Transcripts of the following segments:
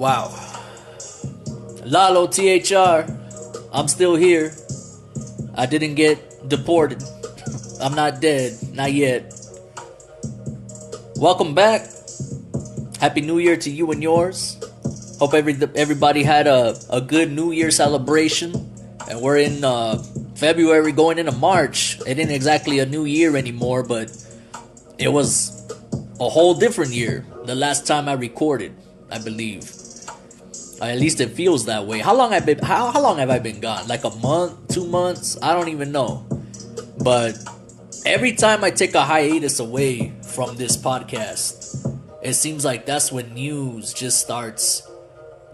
Wow. Lalo THR. I'm still here. I didn't get deported. I'm not dead. Not yet. Welcome back. Happy New Year to you and yours. Hope everybody had a good New Year celebration. And we're in February going into March. It ain't exactly a new year anymore, but it was a whole different year the last time I recorded, I believe. At least it feels that way. How long have I been gone? Like a month, 2 months? I don't even know. But every time I take a hiatus away from this podcast, it seems like that's when news just starts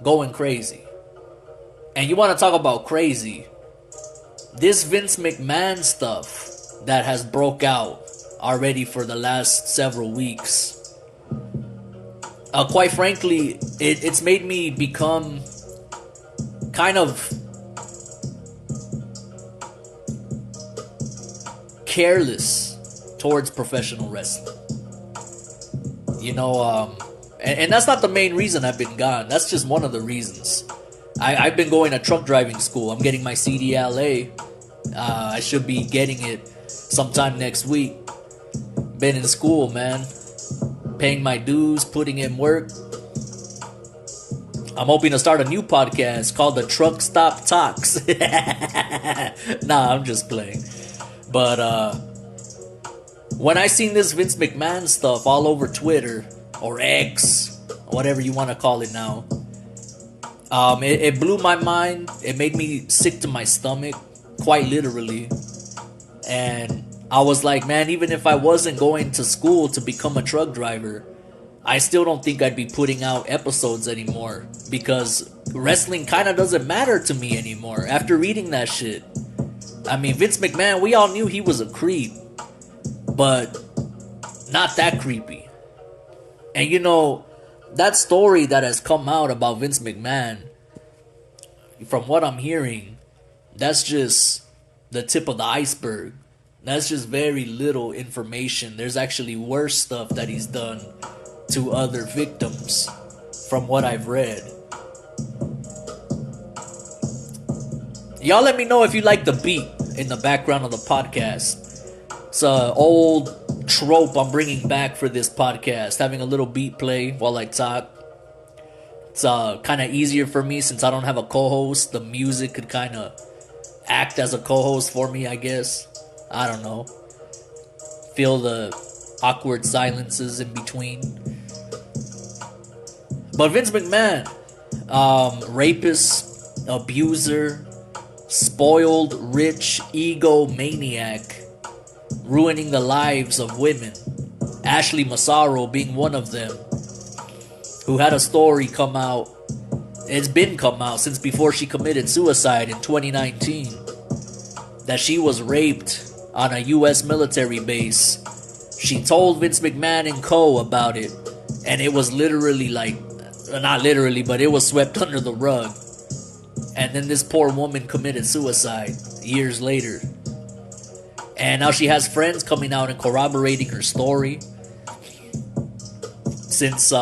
going crazy. And you want to talk about crazy? This Vince McMahon stuff that has broke out already for the last several weeks. Quite frankly, it's made me become kind of careless towards professional wrestling. You know, and that's not the main reason I've been gone. That's just one of the reasons. I've been going to truck driving school. I'm getting my CDLA. I should be getting it sometime next week. Been in school, man. Paying my dues, putting in work. I'm hoping to start a new podcast called The Truck Stop Talks. Nah, I'm just playing. But when I seen this Vince McMahon stuff all over Twitter or X, whatever you want to call it now, it blew my mind. It made me sick to my stomach, quite literally. And I was like, man, even if I wasn't going to school to become a truck driver, I still don't think I'd be putting out episodes anymore, because wrestling kind of doesn't matter to me anymore after reading that shit. I mean, Vince McMahon, we all knew he was a creep, but not that creepy. And you know, that story that has come out about Vince McMahon, from what I'm hearing, that's just the tip of the iceberg. That's just very little information. There's actually worse stuff that he's done to other victims, from what I've read. Y'all let me know if you like the beat in the background of the podcast. It's an old trope I'm bringing back for this podcast, having a little beat play while I talk. It's kind of easier for me since I don't have a co-host. The music could kind of act as a co-host for me, I guess. I don't know. Feel the awkward silences in between. But Vince McMahon, rapist, abuser, spoiled, rich, egomaniac, ruining the lives of women. Ashley Massaro being one of them, who had a story come out. It's been come out since before she committed suicide in 2019. That she was raped on a U.S. military base. She told Vince McMahon and co. about it, and it was literally like, not literally, but it was swept under the rug. And then this poor woman committed suicide years later. And now she has friends coming out and corroborating her story. Since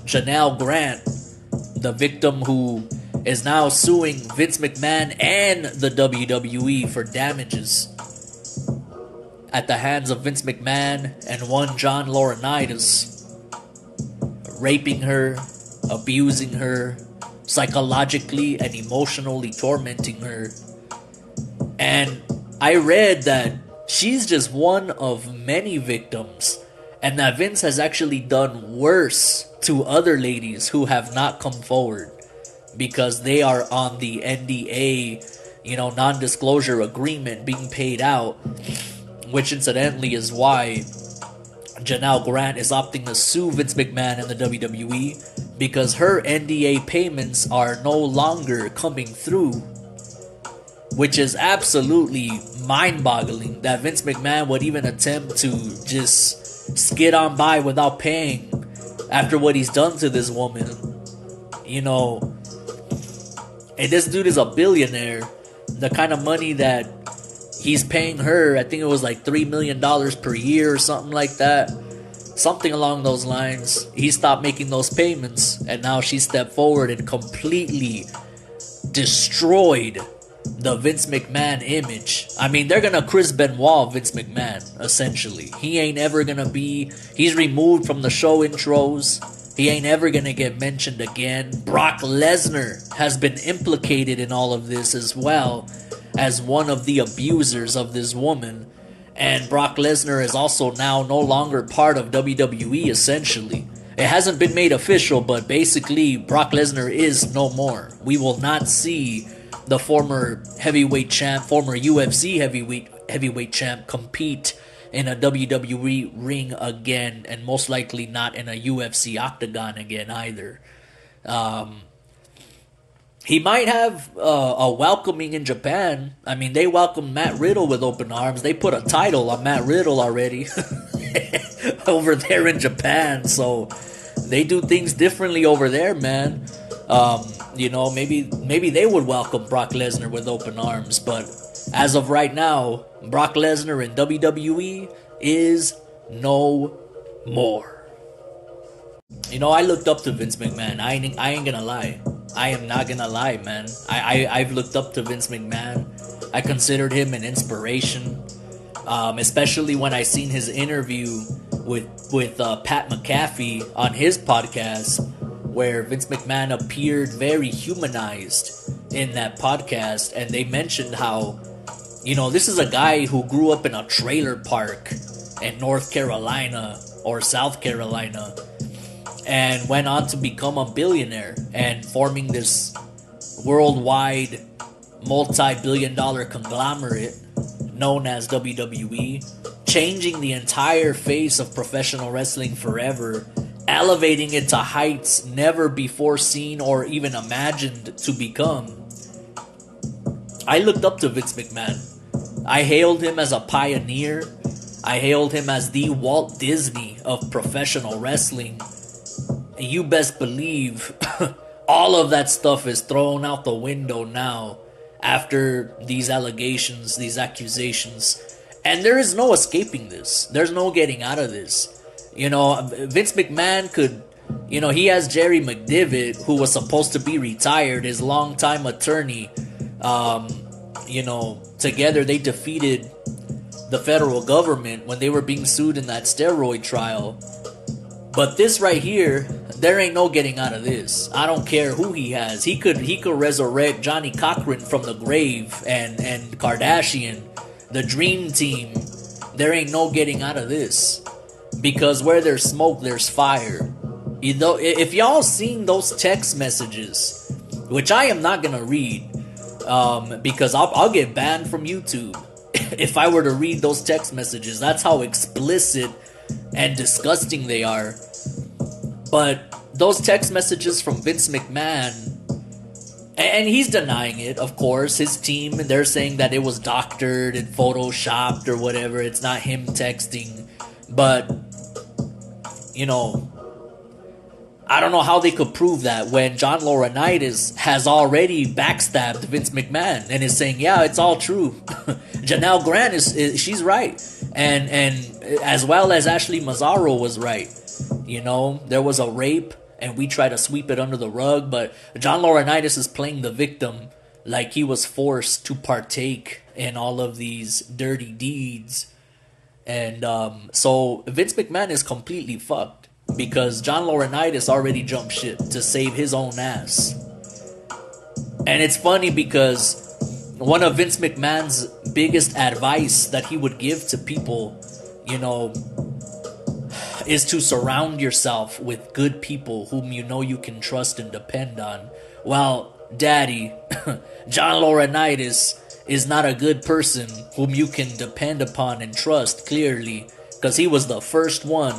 Janelle Grant, the victim who is now suing Vince McMahon and the WWE for damages at the hands of Vince McMahon and one John Laurinaitis, raping her, abusing her, psychologically and emotionally tormenting her. And I read that she's just one of many victims, and that Vince has actually done worse to other ladies who have not come forward, because they are on the NDA, non-disclosure agreement being paid out, which incidentally is why Janelle Grant is opting to sue Vince McMahon and the WWE, because her NDA payments are no longer coming through, which is absolutely mind-boggling that Vince McMahon would even attempt to just skid on by without paying after what he's done to this woman. And this dude is a billionaire. The kind of money that he's paying her, I think it was like $3 million per year or something like that. Something along those lines. He stopped making those payments, and now she stepped forward and completely destroyed the Vince McMahon image. I mean, they're gonna Chris Benoit Vince McMahon, essentially. He ain't ever gonna be... He's removed from the show intros. He ain't ever gonna get mentioned again. Brock Lesnar has been implicated in all of this as well as one of the abusers of this woman. And Brock Lesnar is also now no longer part of WWE, essentially. It hasn't been made official, but basically Brock Lesnar is no more. We will not see the former heavyweight champ, former UFC heavyweight champ compete in a WWE ring again, and most likely not in a UFC octagon again either. He might have a welcoming in Japan. I mean, they welcomed Matt Riddle with open arms. They put a title on Matt Riddle already over there in Japan. So they do things differently over there, man. You know, maybe they would welcome Brock Lesnar with open arms. But as of right now, Brock Lesnar in WWE is no more. You know, I looked up to Vince McMahon. I ain't gonna lie. I am not gonna lie, man. I've looked up to Vince McMahon. I considered him an inspiration, especially when I seen his interview with Pat McAfee on his podcast, where Vince McMahon appeared very humanized in that podcast, and they mentioned how, you know, this is a guy who grew up in a trailer park in North Carolina or South Carolina, and went on to become a billionaire and forming this worldwide multi-billion-dollar conglomerate known as WWE, changing the entire face of professional wrestling forever, elevating it to heights never before seen or even imagined to become. I looked up to Vince McMahon. I hailed him as a pioneer. I hailed him as the Walt Disney of professional wrestling. And you best believe all of that stuff is thrown out the window now after these allegations, these accusations. And there is no escaping this. There's no getting out of this. You know, Vince McMahon could, you know, he has Jerry McDevitt, who was supposed to be retired, his longtime attorney. You know, together they defeated the federal government when they were being sued in that steroid trial. But this right here, there ain't no getting out of this. I don't care who he has. He could resurrect Johnny Cochran from the grave and Kardashian, the dream team. There ain't no getting out of this. Because where there's smoke, there's fire. You know, if y'all seen those text messages, which I am not gonna read, because I'll get banned from YouTube if I were to read those text messages. That's how explicit and disgusting they are. But those text messages from Vince McMahon, and he's denying it, of course, his team, they're saying that it was doctored and photoshopped or whatever, it's not him texting. But, you know, I don't know how they could prove that when John Laurinaitis has already backstabbed Vince McMahon and is saying, yeah, it's all true. Janelle Grant she's right. And as well as Ashley Mazzaro was right. You know, there was a rape and we try to sweep it under the rug, but John Laurinaitis is playing the victim like he was forced to partake in all of these dirty deeds. And so Vince McMahon is completely fucked because John Laurinaitis already jumped ship to save his own ass. And it's funny because one of Vince McMahon's biggest advice that he would give to people, you know, is to surround yourself with good people whom you know you can trust and depend on. Well, Daddy, John Laurinaitis is not a good person whom you can depend upon and trust, clearly, because he was the first one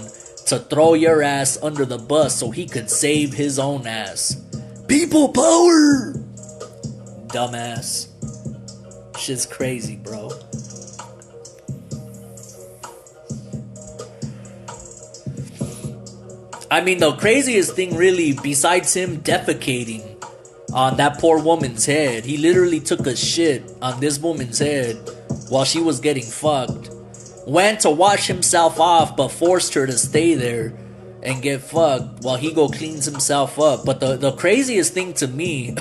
to throw your ass under the bus so he could save his own ass. People power! Dumbass. Shit's crazy, bro. I mean, the craziest thing really, besides him defecating on that poor woman's head, he literally took a shit on this woman's head while she was getting fucked. went to wash himself off but forced her to stay there and get fucked while he go cleans himself up. But the craziest thing to me,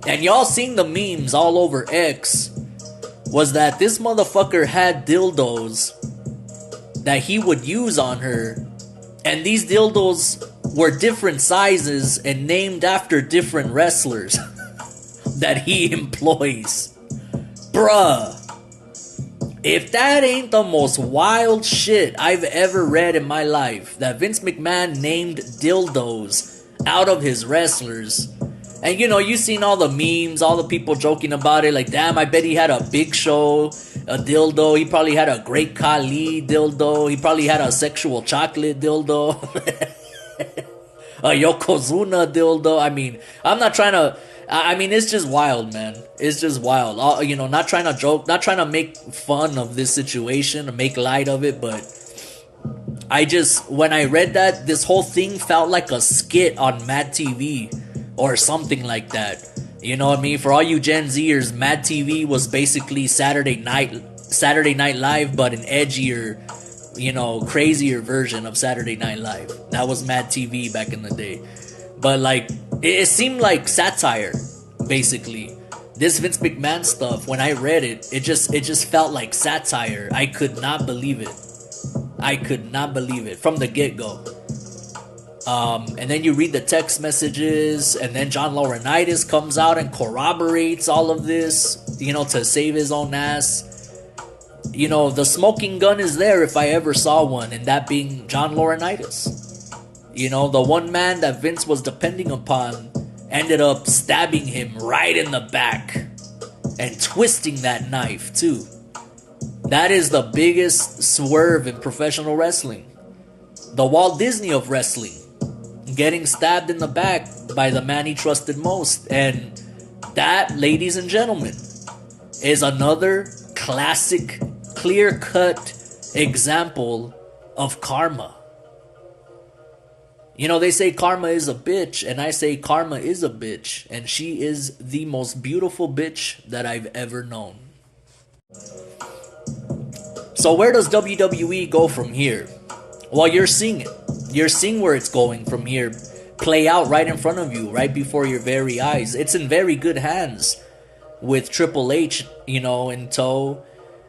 and y'all seen the memes all over X, was that this motherfucker had dildos that he would use on her, and these dildos were different sizes and named after different wrestlers that he employs. Bruh. If that ain't the most wild shit I've ever read in my life, that Vince McMahon named dildos out of his wrestlers. And you know, you seen all the memes, all the people joking about it, like, damn, I bet he had a Big Show, a dildo. He probably had a Great Khali dildo. He probably had a Sexual Chocolate dildo. A Yokozuna dildo. I mean, I'm not trying to... I mean, it's just wild, man. It's just wild. You know, not trying to joke, not trying to make fun of this situation or make light of it, but I just, when I read that, this whole thing felt like a skit on Mad TV or something like that. You know what I mean? For all you Gen Zers, Mad TV was basically Saturday Night Live, but an edgier, you know, crazier version of Saturday Night Live. That was Mad TV back in the day. But like, it seemed like satire, basically. This Vince McMahon stuff, when I read it, it just felt like satire. I could not believe it. I could not believe it from the get-go. And then you read the text messages, and then John Laurinaitis comes out and corroborates all of this, you know, to save his own ass. You know, the smoking gun is there if I ever saw one, and that being John Laurinaitis. You know, the one man that Vince was depending upon ended up stabbing him right in the back and twisting that knife too. That is the biggest swerve in professional wrestling. The Walt Disney of wrestling. Getting stabbed in the back by the man he trusted most. And that, ladies and gentlemen, is another classic, clear-cut example of karma. You know, they say karma is a bitch, and I say karma is a bitch, and she is the most beautiful bitch that I've ever known. So where does WWE go from here? Well, you're seeing it. You're seeing where it's going from here play out right in front of you, right before your very eyes. It's in very good hands with Triple H, you know, in tow.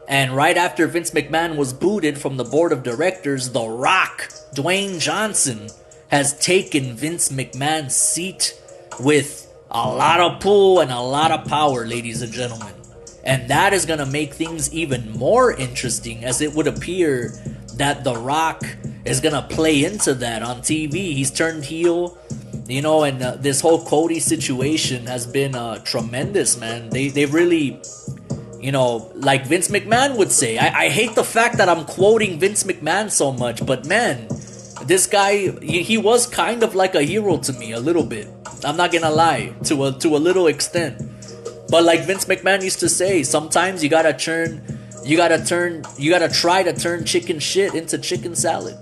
And right after Vince McMahon was booted from the board of directors, The Rock, Dwayne Johnson, has taken Vince McMahon's seat with a lot of pull and a lot of power, ladies and gentlemen. And that is going to make things even more interesting, as it would appear that The Rock is going to play into that on TV. He's turned heel, you know, and this whole Cody situation has been tremendous, man. They really, you know, like Vince McMahon would say, I hate the fact that I'm quoting Vince McMahon so much, but man, this guy, he was kind of like a hero to me, a little bit. I'm not gonna lie, to a little extent. But like Vince McMahon used to say, sometimes you gotta try to turn chicken shit into chicken salad.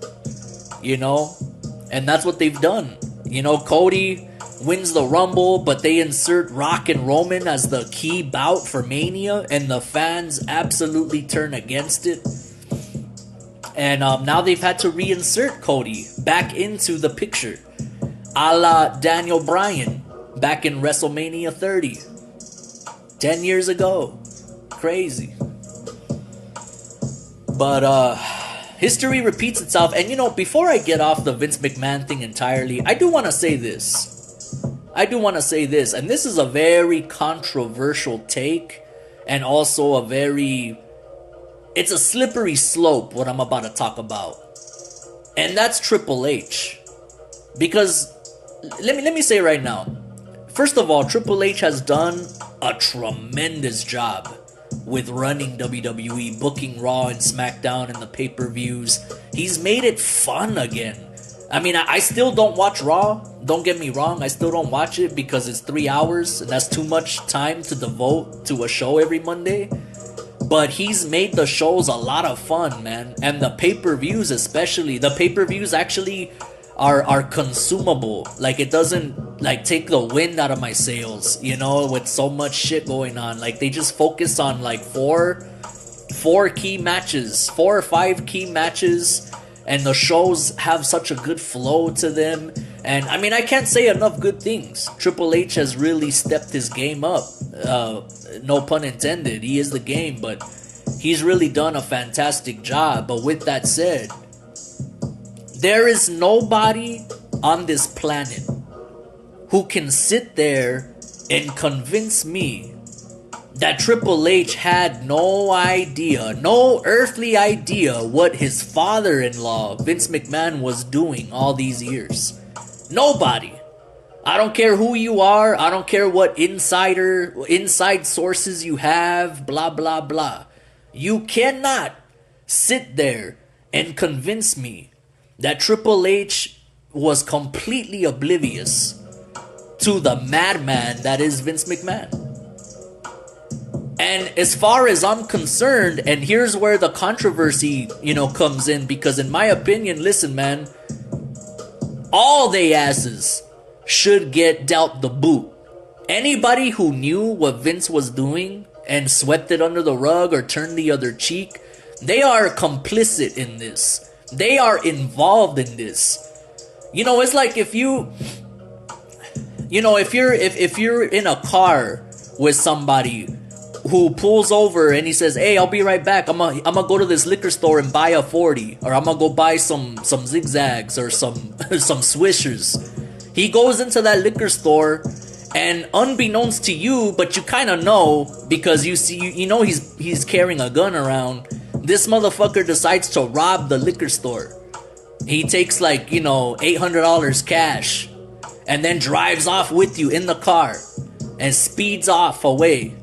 You know? And that's what they've done. You know, Cody wins the Rumble, but they insert Rock and Roman as the key bout for Mania, and the fans absolutely turn against it. And now they've had to reinsert Cody back into the picture, a la Daniel Bryan back in WrestleMania 30. 10 years ago. Crazy. But history repeats itself. And you know, before I get off the Vince McMahon thing entirely, I do want to say this. And this is a very controversial take, and also it's a slippery slope, what I'm about to talk about. And that's Triple H. Because, let me say right now, first of all, Triple H has done a tremendous job with running WWE, booking Raw and SmackDown and the pay-per-views. He's made it fun again. I mean, I still don't watch Raw. Don't get me wrong, I still don't watch it because it's 3 hours, and that's too much time to devote to a show every Monday. But he's made the shows a lot of fun, man. And the pay-per-views especially. The pay-per-views actually are consumable. Like, it doesn't, like, take the wind out of my sails, you know, with so much shit going on. Like, they just focus on, like, four 4 or 5 key matches, and the shows have such a good flow to them. And I mean, I can't say enough good things. Triple H has really stepped his game up. No pun intended. He is the game, but he's really done a fantastic job. But with that said, there is nobody on this planet who can sit there and convince me that Triple H had no idea, no earthly idea what his father-in-law, Vince McMahon, was doing all these years. Nobody. I don't care who you are. I don't care what inside sources you have, blah, blah, blah. You cannot sit there and convince me that Triple H was completely oblivious to the madman that is Vince McMahon. And as far as I'm concerned, and here's where the controversy, comes in, because in my opinion, listen, man, all they asses should get dealt the boot. Anybody who knew what Vince was doing and swept it under the rug or turned the other cheek, they are complicit in this. They are involved in this. It's like if you're in a car with somebody who pulls over and he says, "Hey, I'll be right back. I'm gonna go to this liquor store and buy a 40, or I'm gonna go buy some zigzags or some swishers." He goes into that liquor store, and unbeknownst to you, but you kind of know because you see, he's carrying a gun around. This motherfucker decides to rob the liquor store. He takes $800 cash, and then drives off with you in the car and speeds off away.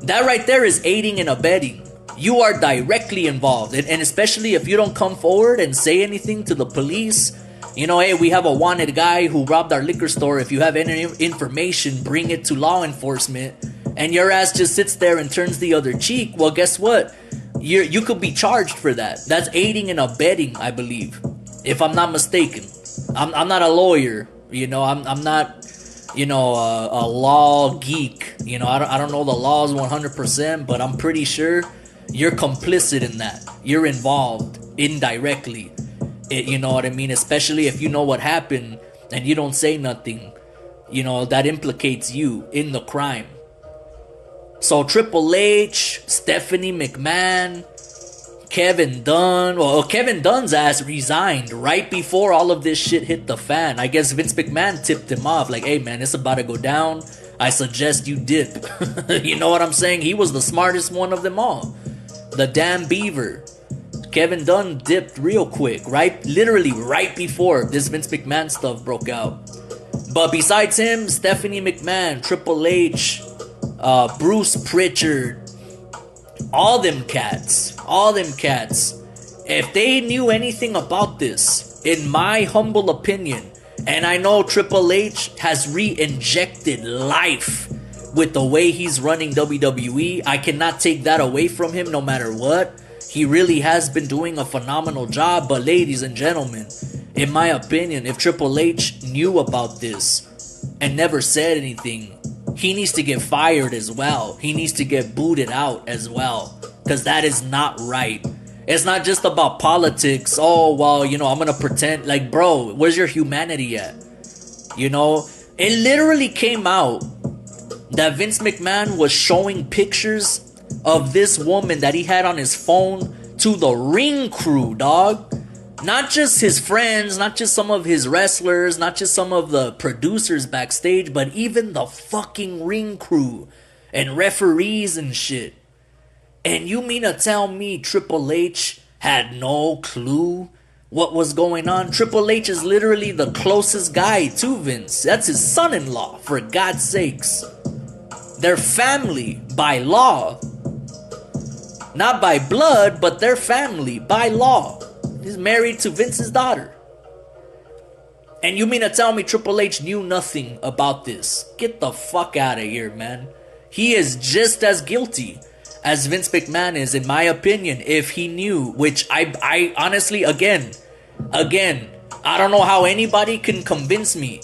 That right there is aiding and abetting. You are directly involved. And especially if you don't come forward and say anything to the police, hey, we have a wanted guy who robbed our liquor store. If you have any information, bring it to law enforcement. And your ass just sits there and turns the other cheek. Well, guess what? You could be charged for that. That's aiding and abetting, I believe, if I'm not mistaken. I'm not a lawyer. I'm not a law geek. I don't know the laws 100%, but I'm pretty sure you're complicit in that. You're involved indirectly. You know what I mean? Especially if you know what happened and you don't say nothing. That implicates you in the crime. So Triple H, Stephanie McMahon, Kevin Dunn. Well, Kevin Dunn's ass resigned right before all of this shit hit the fan. I guess Vince McMahon tipped him off like, "Hey man, it's about to go down. I suggest you dip." You know what I'm saying? He was the smartest one of them all. The damn beaver. Kevin Dunn dipped real quick, literally right before this Vince McMahon stuff broke out. But besides him, Stephanie McMahon, Triple H, Bruce Pritchard, all them cats, if they knew anything about this, in my humble opinion, and I know Triple H has re-injected life with the way he's running WWE, I cannot take that away from him no matter what. He really has been doing a phenomenal job, but ladies and gentlemen, in my opinion, if Triple H knew about this and never said anything, he needs to get fired as well. He needs to get booted out as well, because that is not right. It's not just about politics. Oh, well, I'm gonna pretend. Like, bro, where's your humanity at? It literally came out that Vince McMahon was showing pictures of this woman that he had on his phone to the ring crew, dog. Not just his friends, not just some of his wrestlers, not just some of the producers backstage, but even the fucking ring crew and referees and shit. And you mean to tell me Triple H had no clue what was going on? Triple H is literally the closest guy to Vince. That's his son-in-law, for God's sakes. They're family by law. Not by blood, but they're family by law. He's married to Vince's daughter. And you mean to tell me Triple H knew nothing about this? Get the fuck out of here, man. He is just as guilty as Vince McMahon is, in my opinion, if he knew, which I honestly, again, I don't know how anybody can convince me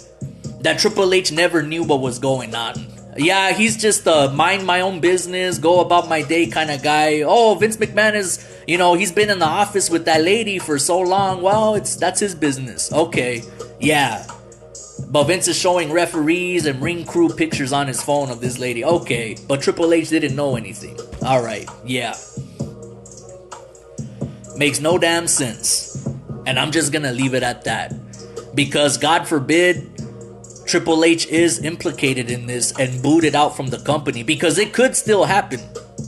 that Triple H never knew what was going on. Yeah, he's just a mind my own business, go about my day kind of guy. Oh, Vince McMahon is, he's been in the office with that lady for so long. Well, that's his business. Okay, yeah. But Vince is showing referees and ring crew pictures on his phone of this lady. Okay, but Triple H didn't know anything. Alright, yeah. Makes no damn sense. And I'm just gonna leave it at that. Because God forbid Triple H is implicated in this and booted out from the company. Because it could still happen.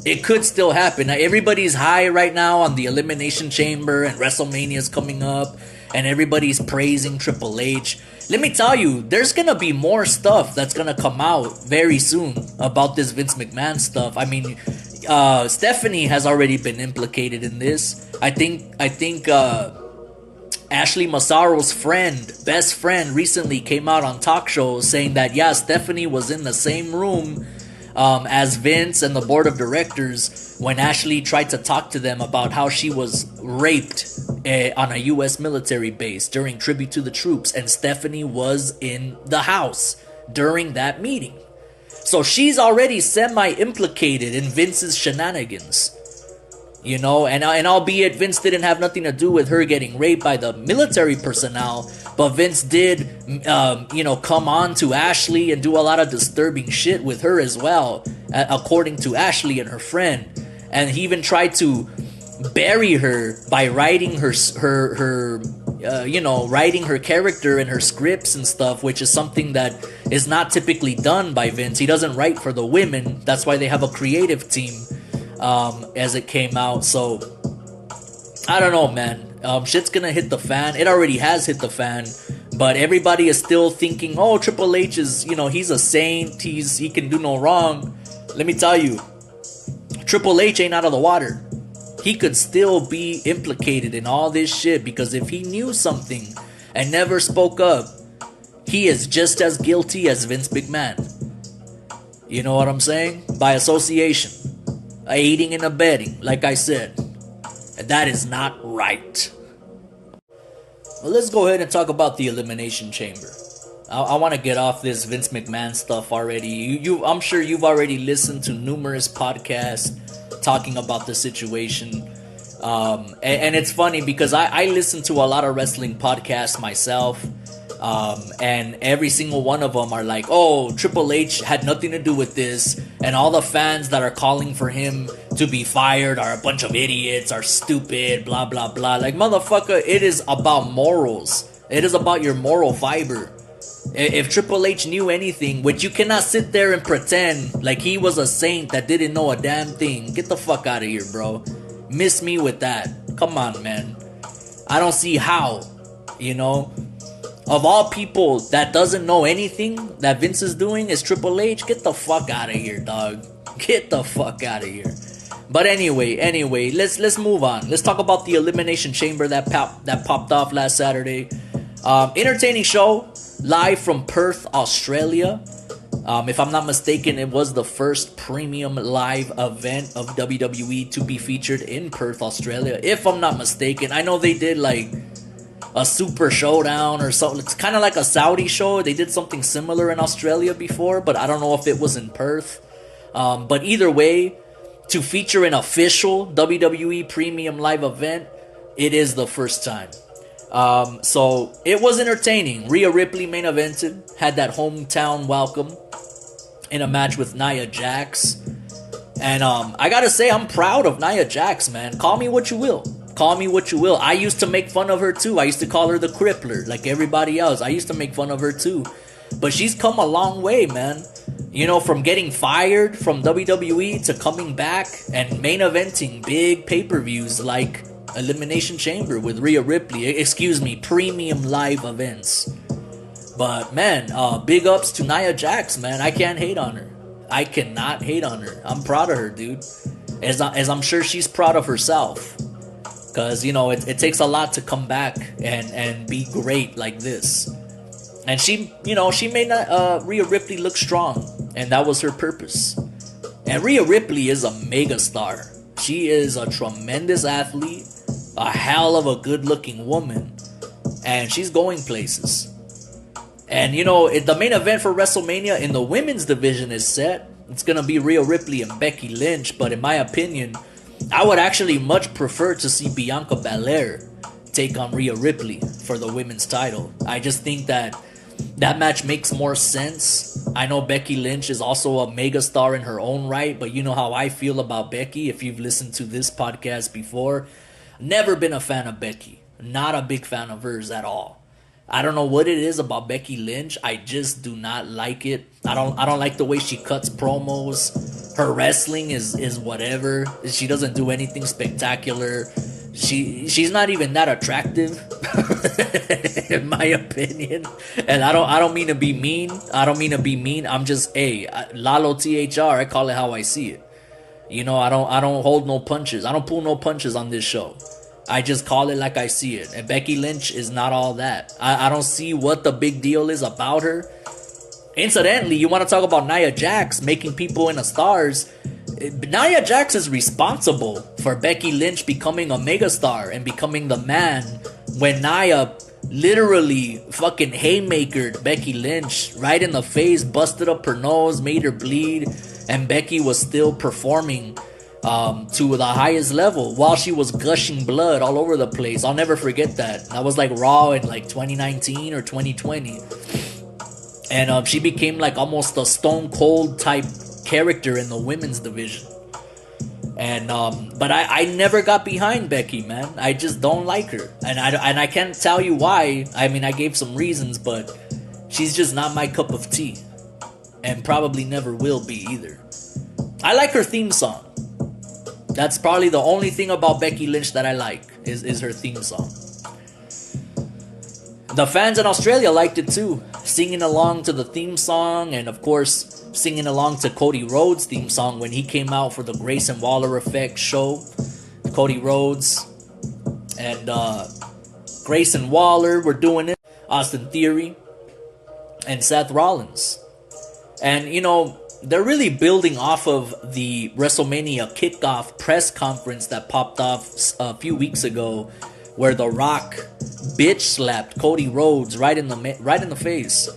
It could still happen. Now, everybody's high right now on the Elimination Chamber and WrestleMania is coming up. And everybody's praising Triple H. Let me tell you, there's gonna be more stuff that's gonna come out very soon about this Vince McMahon stuff. I mean, Stephanie has already been implicated in this. I think Ashley Massaro's best friend, recently came out on talk shows saying that, yeah, Stephanie was in the same room as Vince and the board of directors when Ashley tried to talk to them about how she was raped on a U.S. military base during Tribute to the Troops, and Stephanie was in the house during that meeting. So she's already semi-implicated in Vince's shenanigans. And albeit Vince didn't have nothing to do with her getting raped by the military personnel, but Vince did, come on to Ashley and do a lot of disturbing shit with her as well, according to Ashley and her friend. And he even tried to bury her by writing writing her character in her scripts and stuff, which is something that is not typically done by Vince. He doesn't write for the women. That's why they have a creative team. As it came out. So I don't know, man. Shit's gonna hit the fan. It already has hit the fan, but everybody is still thinking, oh, Triple H is, he's a saint, he can do no wrong. Let me tell you, Triple H ain't out of the water. He could still be implicated in all this shit, because if he knew something and never spoke up, he is just as guilty as Vince McMahon. You know what I'm saying? By association. Aiding and abetting, like I said. And that is not right. Well, let's go ahead and talk about the Elimination Chamber. I want to get off this Vince McMahon stuff already. I'm sure you've already listened to numerous podcasts talking about the situation. And it's funny because I listen to a lot of wrestling podcasts myself. And every single one of them are like, oh, Triple H had nothing to do with this, and all the fans that are calling for him to be fired are a bunch of idiots, are stupid, blah blah blah. Like, motherfucker, it is about morals. It is about your moral fiber. If Triple H knew anything, which you cannot sit there and pretend like he was a saint that didn't know a damn thing. Get the fuck out of here, bro. Miss me with that. Come on, man. I don't see how, Of all people that doesn't know anything that Vince is doing is Triple H. Get the fuck out of here, dog. Get the fuck out of here. But anyway, let's move on. Let's talk about the Elimination Chamber that popped off last Saturday. Entertaining show, live from Perth, Australia. If I'm not mistaken, it was the first premium live event of WWE to be featured in Perth, Australia. If I'm not mistaken, I know they did like a super showdown or something. It's kind of like a Saudi show. They did something similar in Australia before, but I don't know if it was in Perth. But either way, to feature an official WWE premium live event, it is the first time. So it was entertaining. Rhea Ripley main evented, had that hometown welcome in a match with Nia Jax. And I gotta say, I'm proud of Nia Jax, man. Call me what you will. Call me what you will. I used to make fun of her too. I used to call her the crippler like everybody else. I used to make fun of her too. But she's come a long way, man. From getting fired from WWE to coming back and main eventing big pay-per-views like Elimination Chamber with Rhea Ripley. Premium live events. But man, big ups to Nia Jax, man. I can't hate on her. I cannot hate on her. I'm proud of her, dude. As I'm sure she's proud of herself. Because, it takes a lot to come back and be great like this. And she made Rhea Ripley look strong. And that was her purpose. And Rhea Ripley is a mega star. She is a tremendous athlete. A hell of a good looking woman. And she's going places. And you know, the main event for WrestleMania in the women's division is set. It's gonna be Rhea Ripley and Becky Lynch, but in my opinion, I would actually much prefer to see Bianca Belair take on Rhea Ripley for the women's title. I just think that match makes more sense. I know Becky Lynch is also a megastar in her own right, but you know how I feel about Becky if you've listened to this podcast before. Never been a fan of Becky. Not a big fan of hers at all. I don't know what it is about Becky Lynch. I just do not like it. I don't like the way she cuts promos. Her wrestling is whatever. She doesn't do anything spectacular. She's not even that attractive, in my opinion. And I don't mean to be mean. I'm just Lalo THR. I call it how I see it. You know, I don't hold no punches. I don't pull no punches on this show. I just call it like I see it. And Becky Lynch is not all that. I don't see what the big deal is about her. Incidentally, you want to talk about Nia Jax making people into stars. Nia Jax is responsible for Becky Lynch becoming a megastar and becoming the man when Nia literally fucking haymakered Becky Lynch right in the face, busted up her nose, made her bleed, and Becky was still performing to the highest level while she was gushing blood all over the place. I'll never forget that. That was like Raw in like 2019 or 2020. And she became like almost a Stone Cold type character in the women's division. And but I never got behind Becky, man. I just don't like her. And I can't tell you why. I mean, I gave some reasons, but she's just not my cup of tea. And probably never will be either. I like her theme song. That's probably the only thing about Becky Lynch that I like is her theme song. The fans in Australia liked it too, singing along to the theme song, and of course singing along to Cody Rhodes' theme song when he came out for the Grayson Waller Effect show. Cody Rhodes and Grayson Waller were doing it, Austin Theory and Seth Rollins. And you know, they're really building off of the WrestleMania kickoff press conference that popped off a few weeks ago, where The Rock bitch slapped Cody Rhodes right in the face.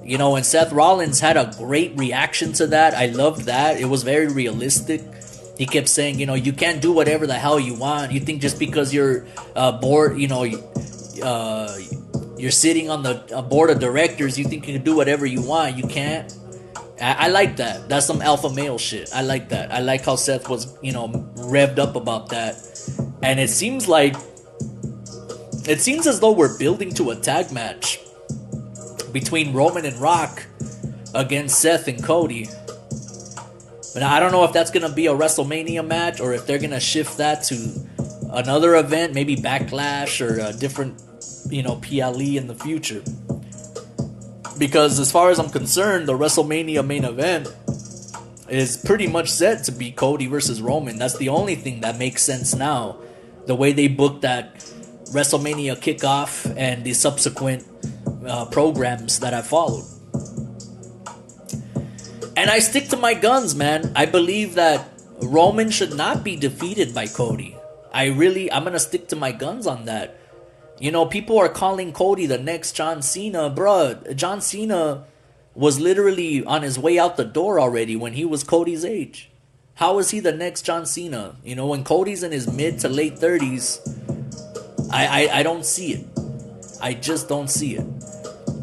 You know, and Seth Rollins had a great reaction to that. I loved that. It was very realistic. He kept saying, you know, you can't do whatever the hell you want. You think just because you're bored, you know, you're sitting on the board of directors, you think you can do whatever you want. You can't. I like that. That's some alpha male shit. I like that. I like how Seth was, you know, revved up about that. And it seems as though we're building to a tag match between Roman and Rock against Seth and Cody. But I don't know if that's going to be a WrestleMania match or if they're going to shift that to another event, maybe Backlash or a different, you know, PLE in the future. Because as far as I'm concerned, the WrestleMania main event is pretty much set to be Cody versus Roman. That's the only thing that makes sense now. The way they booked that WrestleMania kickoff and the subsequent programs that I followed. And I stick to my guns, man. I believe that Roman should not be defeated by Cody. I'm going to stick to my guns on that. You know, people are calling Cody the next John Cena. Bruh, John Cena was literally on his way out the door already when he was Cody's age. How is he the next John Cena? You know, when Cody's in his mid to late 30s, I don't see it. I just don't see it.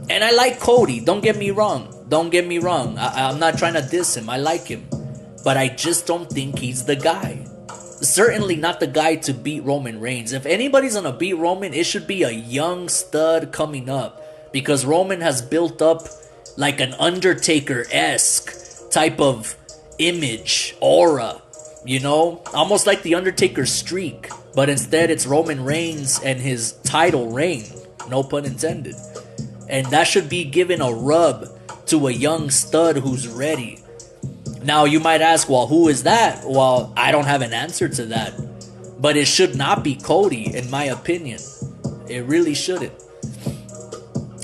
And I like Cody. Don't get me wrong. I'm not trying to diss him. I like him. But I just don't think he's the guy. Certainly not the guy to beat Roman Reigns. If anybody's gonna beat Roman, it should be a young stud coming up. Because Roman has built up like an Undertaker-esque type of image, aura. You know? Almost like the Undertaker streak. But instead it's Roman Reigns and his title reign. No pun intended. And that should be given a rub to a young stud who's ready. Now, you might ask, well, who is that? Well, I don't have an answer to that. But it should not be Cody, in my opinion. It really shouldn't.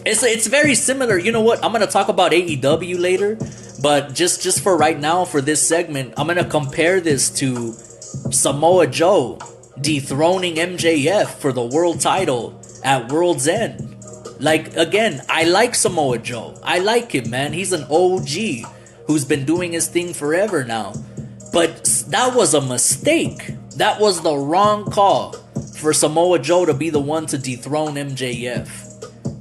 It's very similar. You know what? I'm going to talk about AEW later. But just for right now, for this segment, I'm going to compare this to Samoa Joe dethroning MJF for the world title at World's End. Like, again, I like Samoa Joe. I like him, man. He's an OG who's been doing his thing forever now. But that was a mistake. That was the wrong call for Samoa Joe to be the one to dethrone MJF.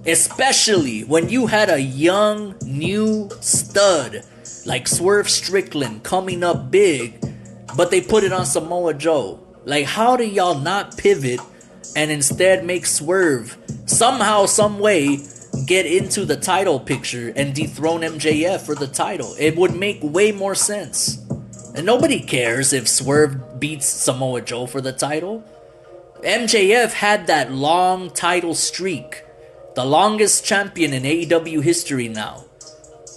Especially when you had a young, new stud like Swerve Strickland coming up big, but they put it on Samoa Joe. Like, how do y'all not pivot and instead make Swerve somehow, some way, get into the title picture and dethrone MJF for the title? It would make way more sense. And nobody cares if Swerve beats Samoa Joe for the title. MJF had that long title streak. The longest champion in AEW history now.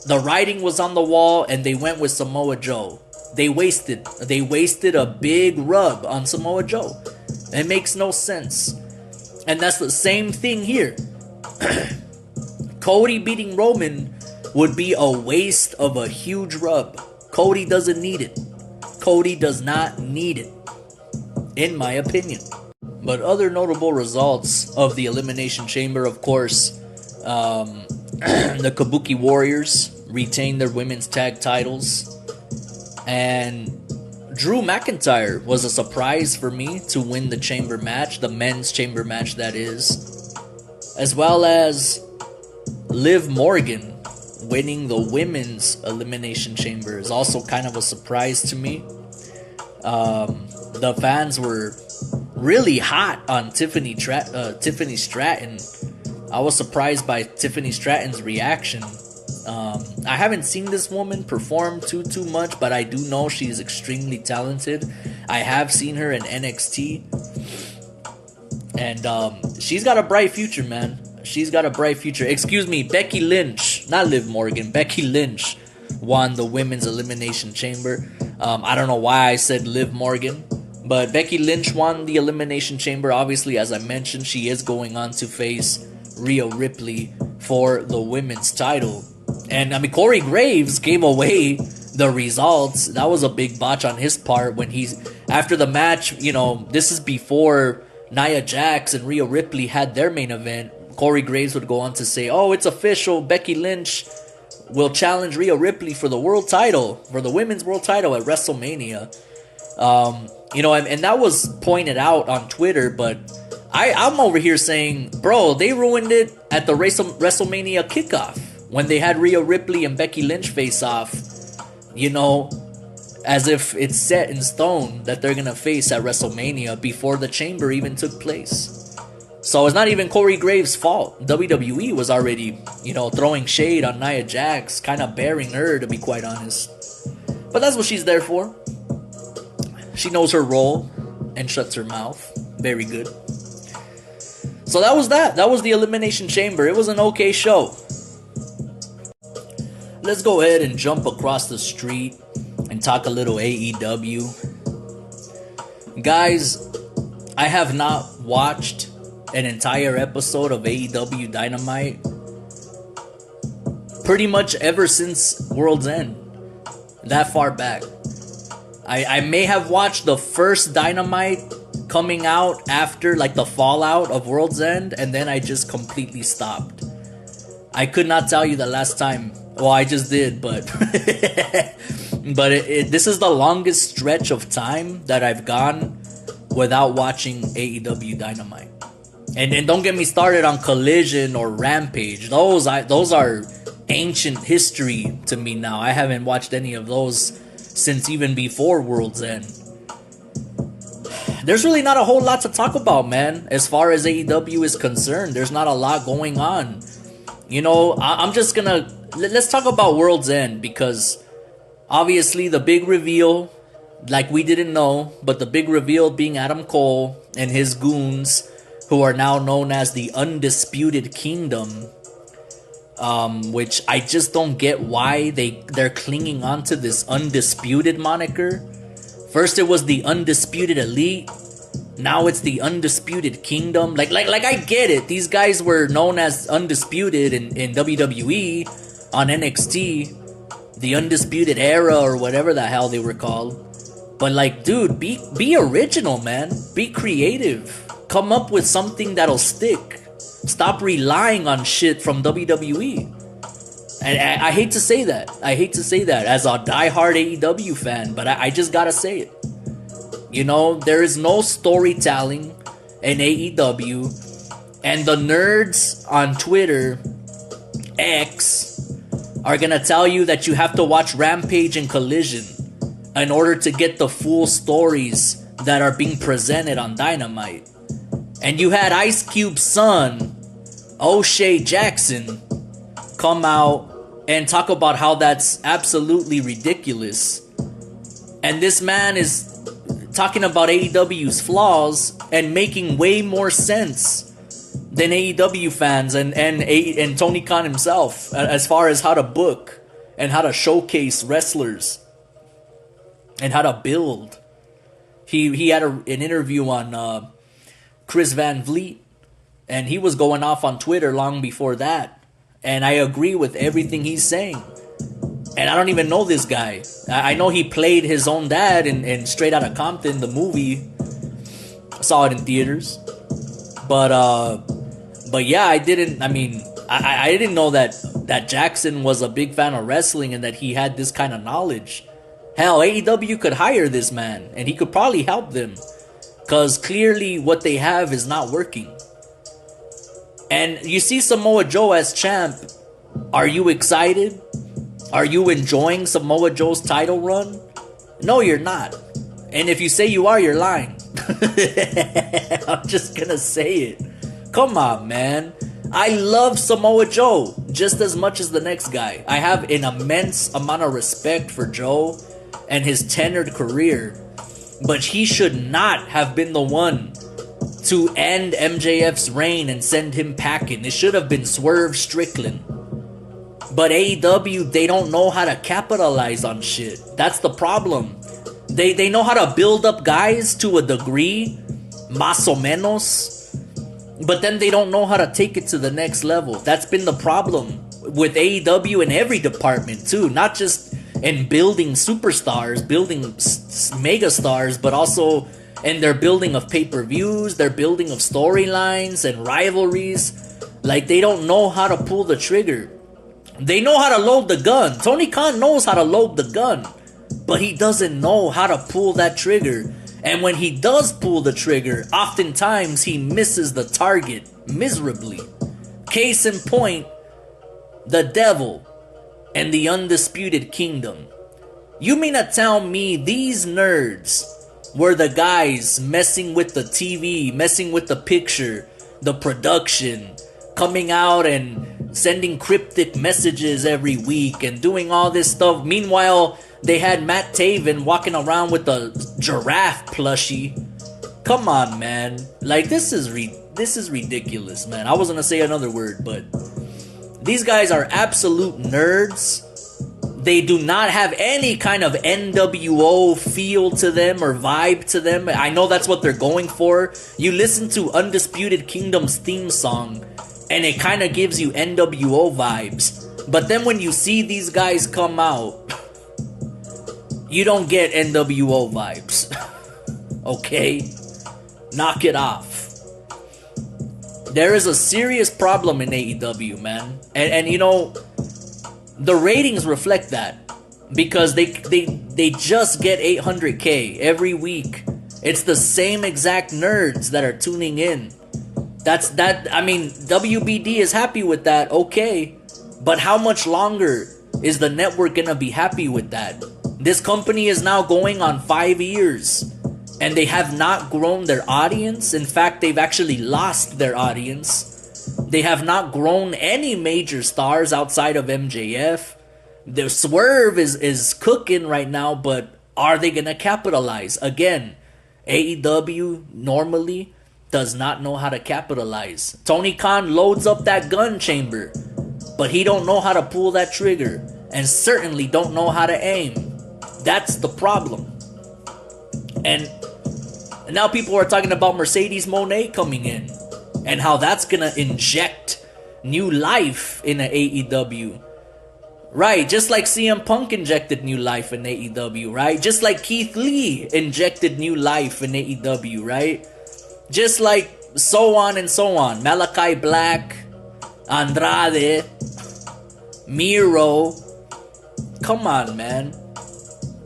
The writing was on the wall and they went with Samoa Joe. They wasted a big rub on Samoa Joe. It makes no sense. And that's the same thing here. Cody beating Roman would be a waste of a huge rub. Cody doesn't need it. Cody does not need it, in my opinion. But other notable results of the Elimination Chamber, of course, the Kabuki Warriors retained their women's tag titles. And Drew McIntyre was a surprise for me to win the chamber match, the men's chamber match that is. As well as Liv Morgan winning the women's Elimination Chamber is also kind of a surprise to me. The fans were really hot on Tiffany Stratton. I was surprised by Tiffany Stratton's reaction. I haven't seen this woman perform too much, but I do know she's extremely talented. I have seen her in NXT, and she's got a bright future, man. She's got a bright future. Excuse me, Becky Lynch, not Liv Morgan. Becky Lynch won the women's Elimination Chamber. I don't know why I said Liv Morgan, but Becky Lynch won the Elimination Chamber. Obviously, as I mentioned, she is going on to face Rhea Ripley for the women's title. And I mean, Corey Graves gave away the results. That was a big botch on his part when after the match, you know, this is before Nia Jax and Rhea Ripley had their main event. Corey Graves would go on to say, oh, it's official, Becky Lynch will challenge Rhea Ripley for the world title, for the women's world title at WrestleMania. You know, and that was pointed out on Twitter, but I'm over here saying, bro, they ruined it at the WrestleMania kickoff when they had Rhea Ripley and Becky Lynch face off, you know, as if it's set in stone that they're going to face at WrestleMania before the chamber even took place. So it's not even Corey Graves' fault. WWE was already, you know, throwing shade on Nia Jax, kind of bearing her, to be quite honest. But that's what she's there for. She knows her role and shuts her mouth. Very good. So that was that. That was the Elimination Chamber. It was an okay show. Let's go ahead and jump across the street and talk a little AEW. Guys, I have not watched an entire episode of AEW Dynamite pretty much ever since World's End. That far back. I may have watched the first Dynamite coming out after, like, the fallout of World's End, and then I just completely stopped. I could not tell you the last time. Well, I just did, but but this is the longest stretch of time that I've gone without watching AEW Dynamite. And don't get me started on Collision or Rampage. Those are ancient history to me now. I haven't watched any of those since even before World's End. There's really not a whole lot to talk about, man. As far as AEW is concerned, there's not a lot going on. You know, I'm just gonna... Let's talk about World's End, because obviously the big reveal, like we didn't know, but the big reveal being Adam Cole and his goons, who are now known as the Undisputed Kingdom, which I just don't get why they're clinging on to this Undisputed moniker. First it was the Undisputed Elite, now it's the Undisputed Kingdom. Like I get it. These guys were known as Undisputed in WWE, on NXT, the Undisputed Era or whatever the hell they were called. But like, dude, be original, man. Be creative. Come up with something that'll stick. Stop relying on shit from WWE. And I hate to say that. I hate to say that as a diehard AEW fan, but I just gotta say it. You know, there is no storytelling in AEW, and the nerds on Twitter, X, are gonna tell you that you have to watch Rampage and Collision in order to get the full stories that are being presented on Dynamite. And you had Ice Cube's son, O'Shea Jackson, come out and talk about how that's absolutely ridiculous. And this man is talking about AEW's flaws and making way more sense than AEW fans and Tony Khan himself, as far as how to book and how to showcase wrestlers and how to build. He had an interview on Chris Van Vliet, and he was going off on Twitter long before that. And I agree with everything he's saying. And I don't even know this guy. I know he played his own dad in Straight Outta Compton, the movie. I saw it in theaters. But yeah, I didn't know that Jackson was a big fan of wrestling and that he had this kind of knowledge. Hell, AEW could hire this man and he could probably help them, because clearly what they have is not working. And you see Samoa Joe as champ. Are you excited? Are you enjoying Samoa Joe's title run? No, you're not. And if you say you are, you're lying. I'm just gonna say it. Come on, man. I love Samoa Joe just as much as the next guy. I have an immense amount of respect for Joe and his tenured career. But he should not have been the one to end MJF's reign and send him packing. It should have been Swerve Strickland. But AEW, they don't know how to capitalize on shit. That's the problem. They know how to build up guys to a degree, más o menos, but then they don't know how to take it to the next level. That's been the problem with AEW in every department too. Not just in building superstars, building megastars, but also in their building of pay-per-views, their building of storylines and rivalries. Like, they don't know how to pull the trigger. They know how to load the gun. Tony Khan knows how to load the gun, but he doesn't know how to pull that trigger. And when he does pull the trigger, oftentimes he misses the target miserably. Case in point, the Devil and the Undisputed Kingdom. You mean to tell me these nerds were the guys messing with the TV, messing with the picture, the production, coming out and sending cryptic messages every week and doing all this stuff? Meanwhile, they had Matt Taven walking around with a giraffe plushie. Come on, man. Like, this is ridiculous, man. I was gonna say another word, but these guys are absolute nerds. They do not have any kind of NWO feel to them or vibe to them. I know that's what they're going for. You listen to Undisputed Kingdom's theme song, and it kind of gives you NWO vibes. But then when you see these guys come out, you don't get NWO vibes. Okay? Knock it off. There is a serious problem in AEW, man. And you know, the ratings reflect that. Because they just get 800K every week. It's the same exact nerds that are tuning in. I mean, WBD is happy with that, okay. But how much longer is the network gonna be happy with that? This company is now going on 5 years, and they have not grown their audience. In fact, they've actually lost their audience. They have not grown any major stars outside of MJF. The Swerve is cooking right now, but are they gonna capitalize? Again, AEW normally does not know how to capitalize. Tony Khan loads up that gun chamber, but he don't know how to pull that trigger, and certainly don't know how to aim. That's the problem. And now people are talking about Mercedes Moné coming in, and how that's gonna inject new life in AEW. Right, just like CM Punk injected new life in AEW, right? Just like Keith Lee injected new life in AEW, right? Just like so on and so on. Malachi Black, Andrade, Miro. Come on, man.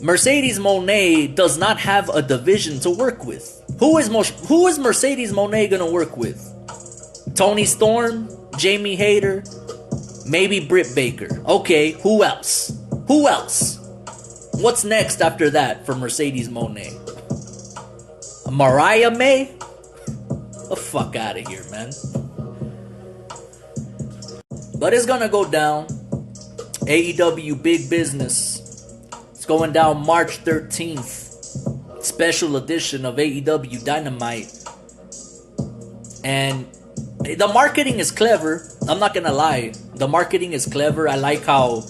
Mercedes Moné does not have a division to work with. Who is Mercedes Moné gonna work with? Tony Storm, Jamie Hayter, maybe Britt Baker. Okay, who else? Who else? What's next after that for Mercedes Moné? Mariah May? The fuck out of here, man. But it's gonna go down. AEW Big Business. It's going down March 13th. Special edition of AEW Dynamite. And the marketing is clever. I'm not gonna lie. The marketing is clever. I like how,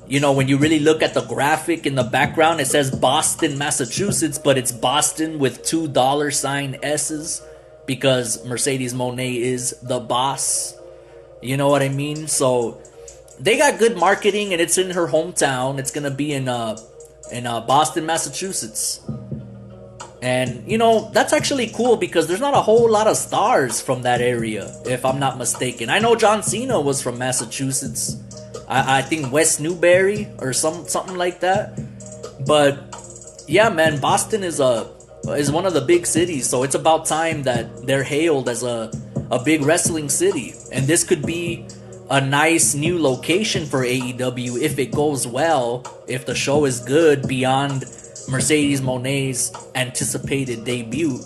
you know, when you really look at the graphic in the background, it says Boston, Massachusetts, but it's Boston with $2 S's because Mercedes Moné is the boss. You know what I mean? So they got good marketing, and it's in her hometown. It's gonna be in Boston, Massachusetts. And, you know, that's actually cool because there's not a whole lot of stars from that area, if I'm not mistaken. I know John Cena was from Massachusetts. I think West Newbury or something like that. But, yeah, man, Boston is one of the big cities. So it's about time that they're hailed as a big wrestling city. And this could be a nice new location for AEW if it goes well, if the show is good beyond Mercedes Moné's anticipated debut.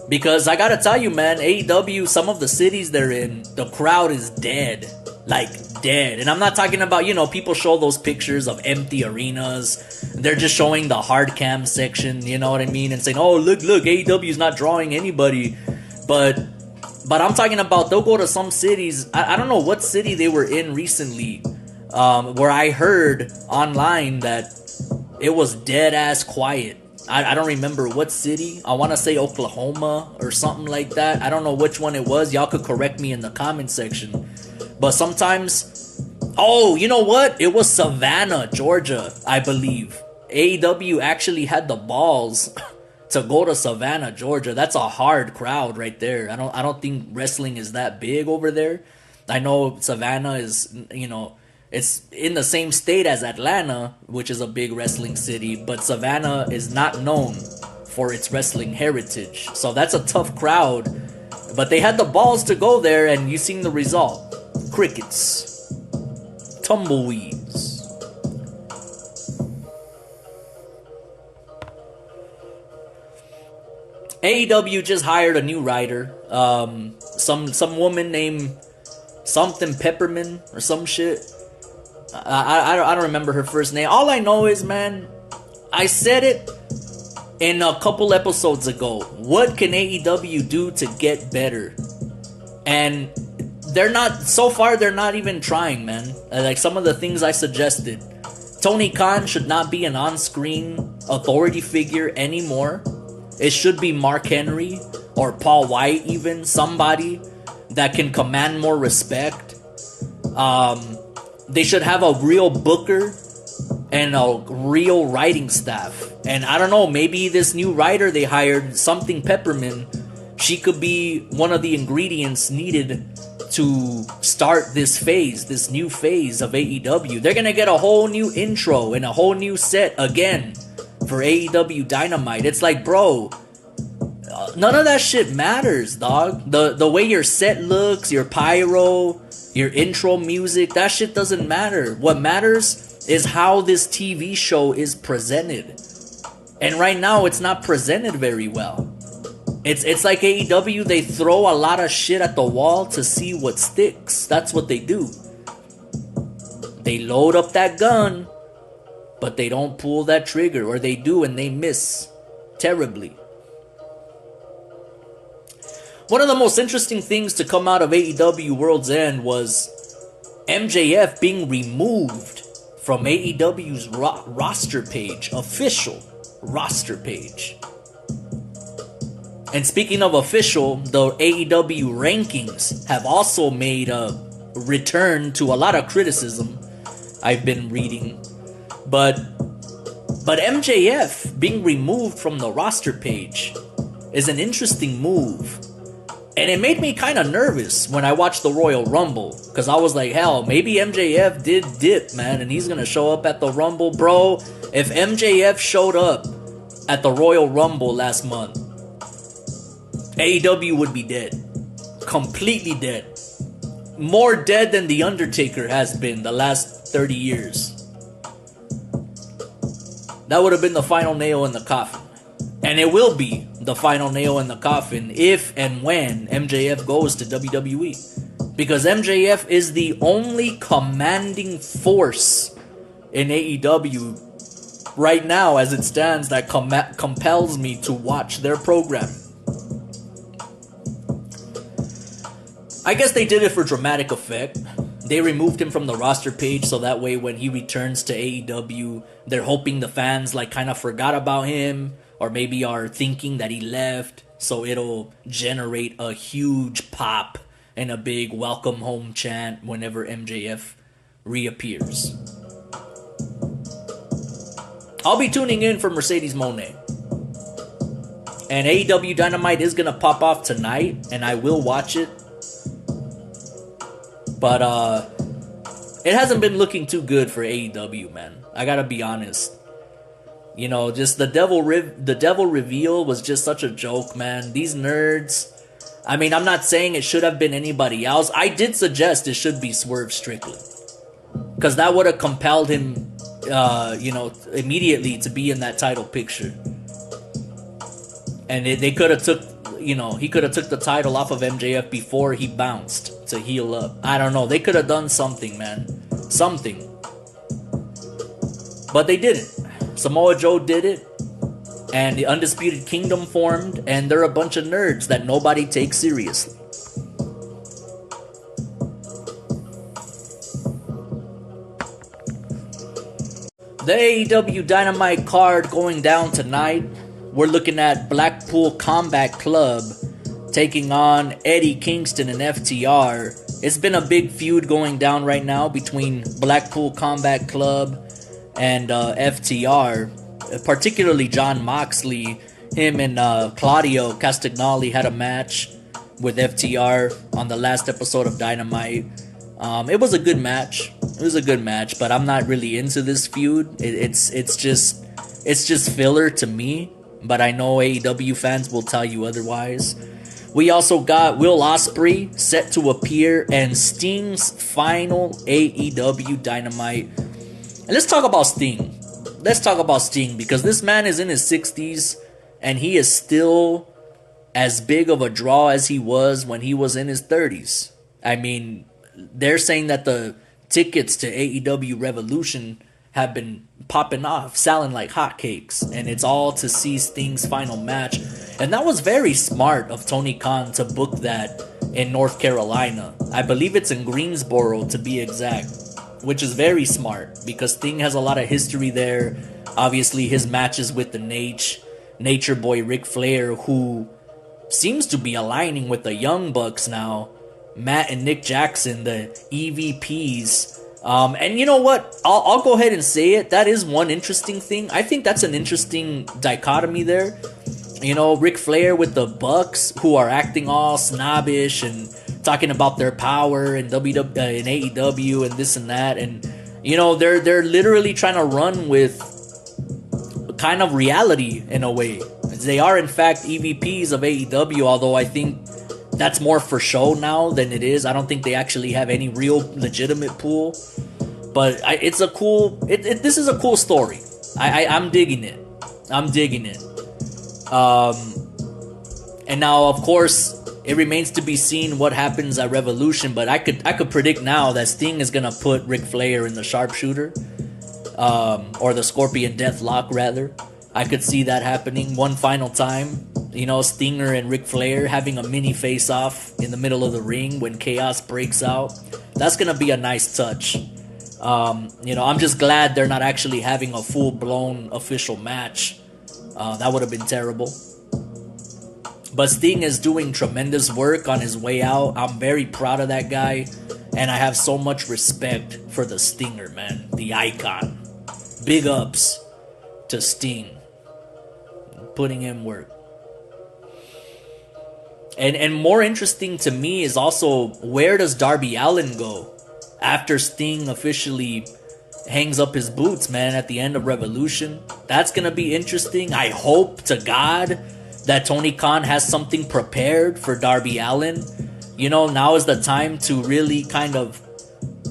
Because I gotta tell you, man, AEW, some of the cities they're in, the crowd is dead. Like, dead. And I'm not talking about, you know, people show those pictures of empty arenas. They're just showing the hard cam section, you know what I mean? And saying, oh, look, AEW's not drawing anybody. But I'm talking about they'll go to some cities. I don't know what city they were in recently, where I heard online that it was dead ass quiet. I don't remember what city. I want to say Oklahoma or something like that. I don't know which one it was. Y'all could correct me in the comment section. But sometimes... Oh, you know what? It was Savannah, Georgia, I believe. AEW actually had the balls to go to Savannah, Georgia. That's a hard crowd right there. I don't think wrestling is that big over there. I know Savannah is, you know... It's in the same state as Atlanta, which is a big wrestling city, but Savannah is not known for its wrestling heritage. So that's a tough crowd. But they had the balls to go there, and you seen the result. Crickets. Tumbleweeds. AEW just hired a new writer. Some woman named something Pepperman or some shit. I don't remember her first name. All I know is, man, I said it in a couple episodes ago. What can AEW do to get better? And they're not, so far they're not even trying, man. Like some of the things I suggested. Tony Khan should not be an on-screen authority figure anymore. It should be Mark Henry or Paul White even. Somebody that can command more respect. They should have a real booker and a real writing staff. And I don't know, maybe this new writer they hired, something Pepperman, she could be one of the ingredients needed to start this phase, this new phase of AEW. They're gonna get a whole new intro and a whole new set again for AEW Dynamite. It's like, bro, none of that shit matters, dog. The way your set looks, your pyro, your intro music, that shit doesn't matter. What matters is how this TV show is presented. And right now, it's not presented very well. It's like AEW, they throw a lot of shit at the wall to see what sticks. That's what they do. They load up that gun, but they don't pull that trigger. Or they do and they miss terribly. One of the most interesting things to come out of AEW World's End was MJF being removed from AEW's roster page, official roster page. And speaking of official, the AEW rankings have also made a return to a lot of criticism I've been reading. But MJF being removed from the roster page, is an interesting move. And it made me kind of nervous when I watched the Royal Rumble. Because I was like, hell, maybe MJF did dip, man. And he's going to show up at the Rumble. Bro, if MJF showed up at the Royal Rumble last month, AEW would be dead. Completely dead. More dead than The Undertaker has been the last 30 years. That would have been the final nail in the coffin. And it will be the final nail in the coffin if and when MJF goes to WWE. Because MJF is the only commanding force in AEW right now as it stands that compels me to watch their program. I guess they did it for dramatic effect. They removed him from the roster page so that way when he returns to AEW, they're hoping the fans like kind of forgot about him. Or maybe are thinking that he left, so it'll generate a huge pop and a big welcome home chant whenever MJF reappears. I'll be tuning in for Mercedes Moné. And AEW Dynamite is going to pop off tonight, and I will watch it. But it hasn't been looking too good for AEW, man. I gotta be honest. You know, just the devil reveal was just such a joke, man. These nerds. I mean, I'm not saying it should have been anybody else. I did suggest it should be Swerve Strickland. Because that would have compelled him, immediately to be in that title picture. And they could have he could have took the title off of MJF before he bounced to heal up. I don't know. They could have done something, man. Something. But they didn't. Samoa Joe did it, and the Undisputed Kingdom formed, and they're a bunch of nerds that nobody takes seriously. The AEW Dynamite card going down tonight. We're looking at Blackpool Combat Club taking on Eddie Kingston and FTR. It's been a big feud going down right now between Blackpool Combat Club and FTR, particularly Jon Moxley. Him and Claudio Castagnoli had a match with FTR on the last episode of Dynamite. It was a good match. But I'm not really into this feud. It's just filler to me. But I know AEW fans will tell you otherwise. We also got Will Ospreay set to appear and Sting's final AEW Dynamite. And let's talk about Sting. Because this man is in his 60s and he is still as big of a draw as he was when he was in his 30s. I mean, they're saying that the tickets to AEW Revolution have been popping off, selling like hotcakes, and it's all to see Sting's final match. And that was very smart of Tony Khan to book that in North Carolina. I believe it's in Greensboro to be exact, which is very smart because Sting has a lot of history there. Obviously, his matches with the Nature Boy Ric Flair, who seems to be aligning with the Young Bucks now, Matt and Nick Jackson, the EVPs. And you know what? I'll go ahead and say it. That is one interesting thing. I think that's an interesting dichotomy there. You know, Ric Flair with the Bucks, who are acting all snobbish and talking about their power and and AEW and this and that, and you know they're literally trying to run with kind of reality in a way. They are in fact EVPs of AEW, although I think that's more for show now than it is. I don't think they actually have any real legitimate pool. But it's a cool. This is a cool story. I'm digging it. And now, of course, it remains to be seen what happens at Revolution. But I could predict now that Sting is gonna put Ric Flair in the sharpshooter, or the Scorpion Deathlock rather. I could see that happening one final time. You know, Stinger and Ric Flair having a mini face-off in the middle of the ring when chaos breaks out. That's gonna be a nice touch. I'm just glad they're not actually having a full-blown official match. That would have been terrible. But Sting is doing tremendous work on his way out. I'm very proud of that guy. And I have so much respect for the Stinger, man. The icon. Big ups to Sting. Putting in work. And more interesting to me is also, where does Darby Allin go after Sting officially hangs up his boots, man, at the end of Revolution? That's gonna be interesting. I hope to God that Tony Khan has something prepared for Darby Allin. You know, now is the time to really kind of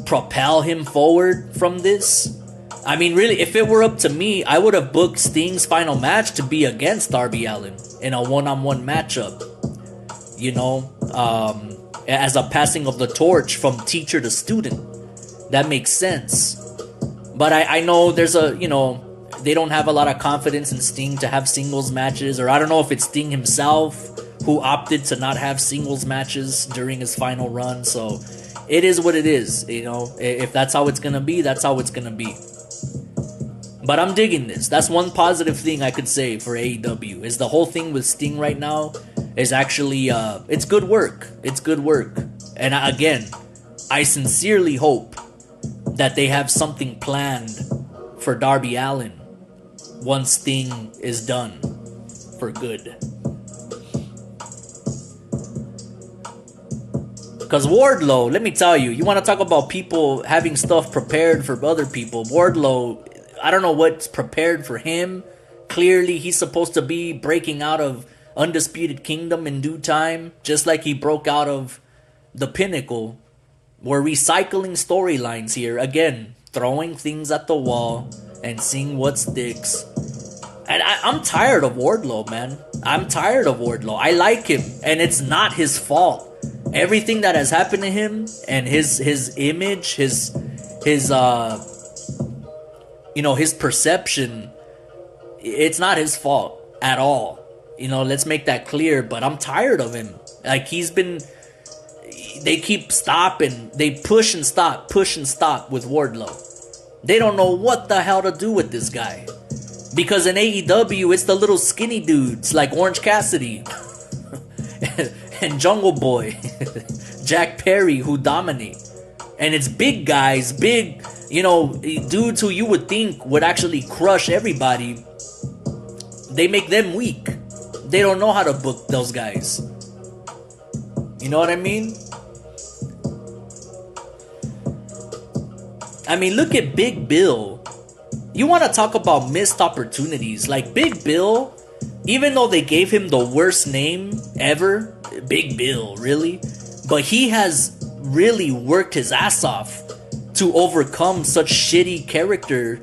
propel him forward from this. I mean, really, if it were up to me, I would have booked Sting's final match to be against Darby Allin in a one-on-one matchup. You know, as a passing of the torch from teacher to student. That makes sense. But I know there's they don't have a lot of confidence in Sting to have singles matches, or I don't know if it's Sting himself who opted to not have singles matches during his final run. So it is what it is, you know. If that's how it's gonna be, that's how it's gonna be. But I'm digging this. That's one positive thing I could say for AEW, is the whole thing with Sting right now is actually it's good work. It's good work. And again, I sincerely hope that they have something planned for Darby Allin once Sting is done for good. Because Wardlow, let me tell you, you want to talk about people having stuff prepared for other people. Wardlow, I don't know what's prepared for him. Clearly, he's supposed to be breaking out of Undisputed Kingdom in due time, just like he broke out of the Pinnacle. We're recycling storylines here. Again, throwing things at the wall and seeing what sticks. And I'm tired of Wardlow, man. I'm tired of Wardlow. I like him, and it's not his fault. Everything that has happened to him and his image, his perception, it's not his fault at all. You know, let's make that clear. But I'm tired of him. Like, they keep stopping. They push and stop with Wardlow. They don't know what the hell to do with this guy. Because in AEW, it's the little skinny dudes like Orange Cassidy and Jungle Boy, Jack Perry, who dominate. And it's big guys, big, dudes who you would think would actually crush everybody. They make them weak. They don't know how to book those guys. You know what I mean? I mean, look at Big Bill. You want to talk about missed opportunities. Like, Big Bill, even though they gave him the worst name ever, Big Bill, really? But he has really worked his ass off to overcome such shitty character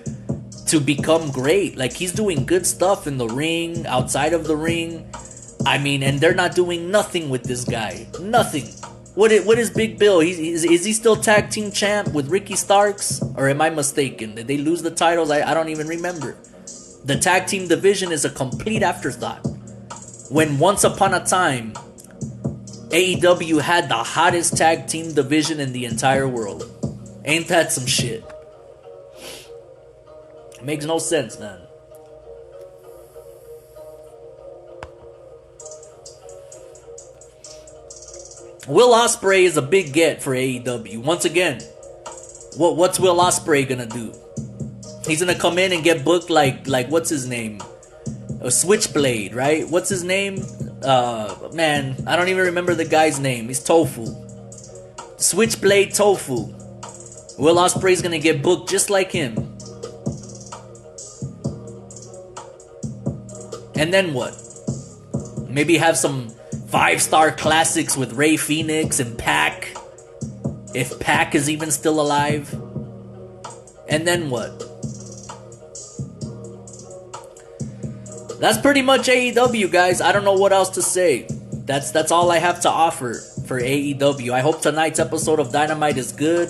to become great. Like, he's doing good stuff in the ring, outside of the ring. I mean, and they're not doing nothing with this guy. Nothing. What is Big Bill? Is he still tag team champ with Ricky Starks? Or am I mistaken? Did they lose the titles? I don't even remember. The tag team division is a complete afterthought. When once upon a time, AEW had the hottest tag team division in the entire world. Ain't that some shit? It makes no sense, man. Will Ospreay is a big get for AEW. Once again, what's Will Ospreay gonna do? He's gonna come in and get booked like what's his name? A Switchblade, right? What's his name? Man, I don't even remember the guy's name. He's Tofu. Switchblade Tofu. Will Ospreay's gonna get booked just like him. And then what? Maybe have some 5-star classics with Rey Fenix and Pac. If Pac is even still alive. And then what? That's pretty much AEW, guys. I don't know what else to say. That's all I have to offer for AEW. I hope tonight's episode of Dynamite is good.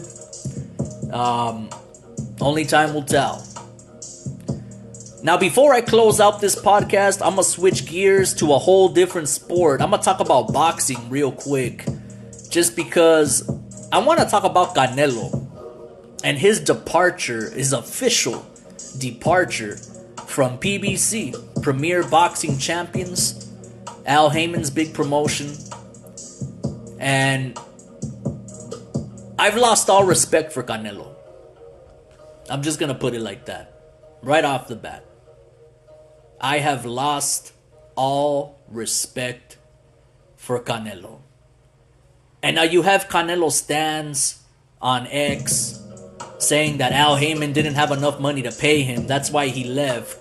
Only time will tell. Now, before I close out this podcast, I'm going to switch gears to a whole different sport. I'm going to talk about boxing real quick. Just because I want to talk about Canelo. And his departure, his official departure from PBC, Premier Boxing Champions, Al Heyman's big promotion. And I've lost all respect for Canelo. I'm just going to put it like that. Right off the bat. I have lost all respect for Canelo. And now you have Canelo stands on X saying that Al Heyman didn't have enough money to pay him. That's why he left.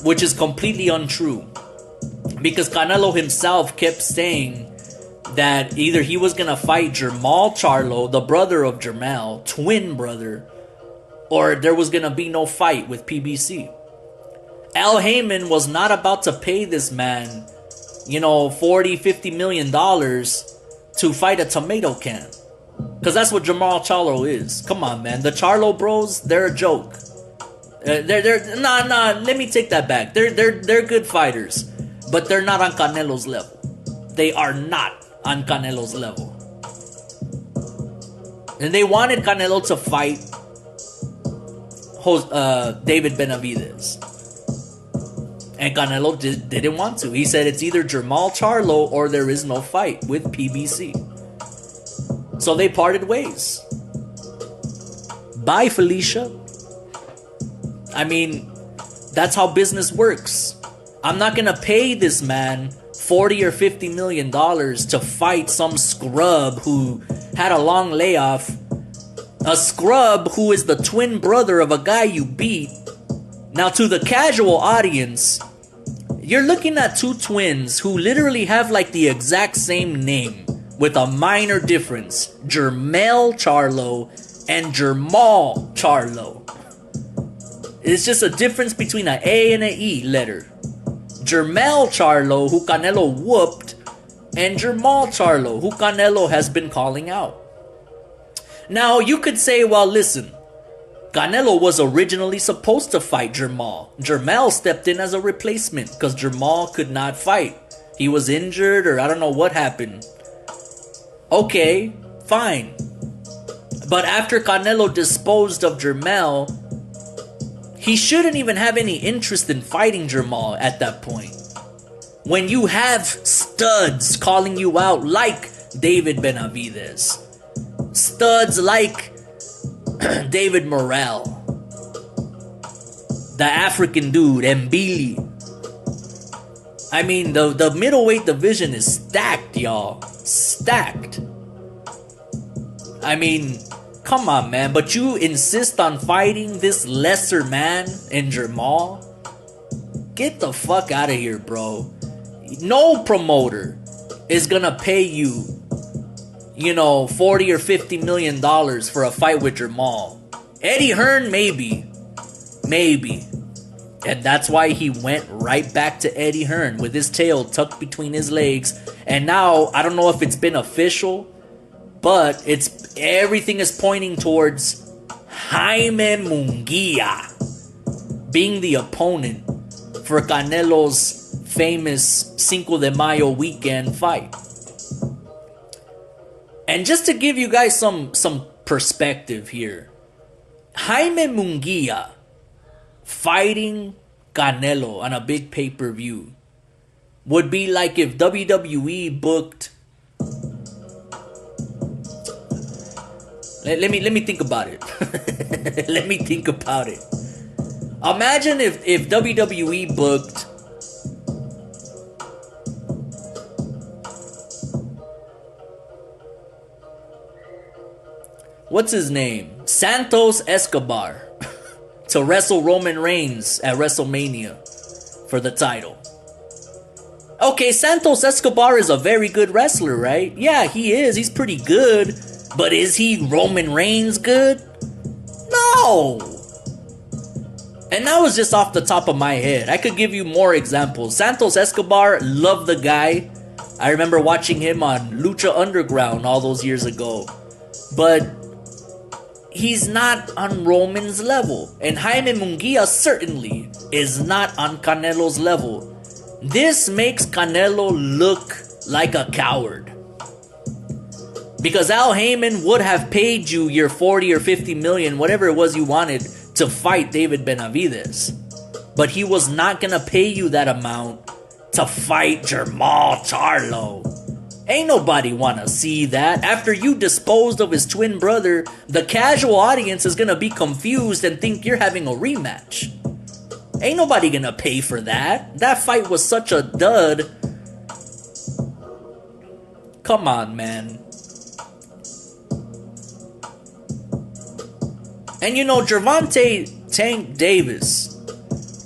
Which is completely untrue. Because Canelo himself kept saying that either he was going to fight Jermall Charlo, the brother of Jermall, twin brother, or there was going to be no fight with PBC. Al Heyman was not about to pay this man, $40, $50 million to fight a tomato can. Because that's what Jermall Charlo is. Come on, man. The Charlo bros, they're a joke. Let me take that back. They're good fighters, but they're not on Canelo's level. They are not on Canelo's level. And they wanted Canelo to fight David Benavidez. And Canelo didn't want to. He said it's either Jermall Charlo or there is no fight with PBC. So they parted ways. Bye, Felicia. I mean, that's how business works. I'm not gonna pay this man $40 or $50 million to fight some scrub who had a long layoff. A scrub who is the twin brother of a guy you beat. Now, to the casual audience, you're looking at two twins who literally have like the exact same name with a minor difference. Jermell Charlo and Jermall Charlo. It's just a difference between an A and an E letter. Jermell Charlo, who Canelo whooped, and Jermall Charlo, who Canelo has been calling out. Now, you could say, well, listen, Canelo was originally supposed to fight Jermall. Jermall stepped in as a replacement because Jermall could not fight. He was injured or I don't know what happened. Okay, fine. But after Canelo disposed of Jermall, he shouldn't even have any interest in fighting Jermall at that point. When you have studs calling you out like David Benavidez, studs like David Morrell, the African dude, Mbili. I mean, the middleweight division is stacked, y'all. Stacked. I mean, come on, man. But you insist on fighting this lesser man in Jermall? Get the fuck out of here, bro. No promoter is gonna pay you, $40 or $50 million for a fight with Jermall. Eddie Hearn, maybe. And that's why he went right back to Eddie Hearn with his tail tucked between his legs. And now, I don't know if it's been official, but everything is pointing towards Jaime Munguia being the opponent for Canelo's famous Cinco de Mayo weekend fight. And just to give you guys some perspective here, Jaime Munguia fighting Canelo on a big pay-per-view would be like if WWE booked... Let me think about it. Let me think about it. Imagine if WWE booked what's his name? Santos Escobar to wrestle Roman Reigns at Wrestlemania for the title. Okay, Santos Escobar is a very good wrestler, right? Yeah, he is. He's pretty good. But is he Roman Reigns good? No. And that was just off the top of my head. I could give you more examples. Santos Escobar, love the guy. I remember watching him on Lucha Underground all those years ago. But he's not on Roman's level. And Jaime Munguia certainly is not on Canelo's level. This makes Canelo look like a coward. Because Al Heyman would have paid you your 40 or 50 million, whatever it was you wanted, to fight David Benavidez. But he was not going to pay you that amount to fight Jermall Charlo. Ain't nobody want to see that. After you disposed of his twin brother, the casual audience is going to be confused and think you're having a rematch. Ain't nobody going to pay for that. That fight was such a dud. Come on, man. And you know, Gervonta Tank Davis,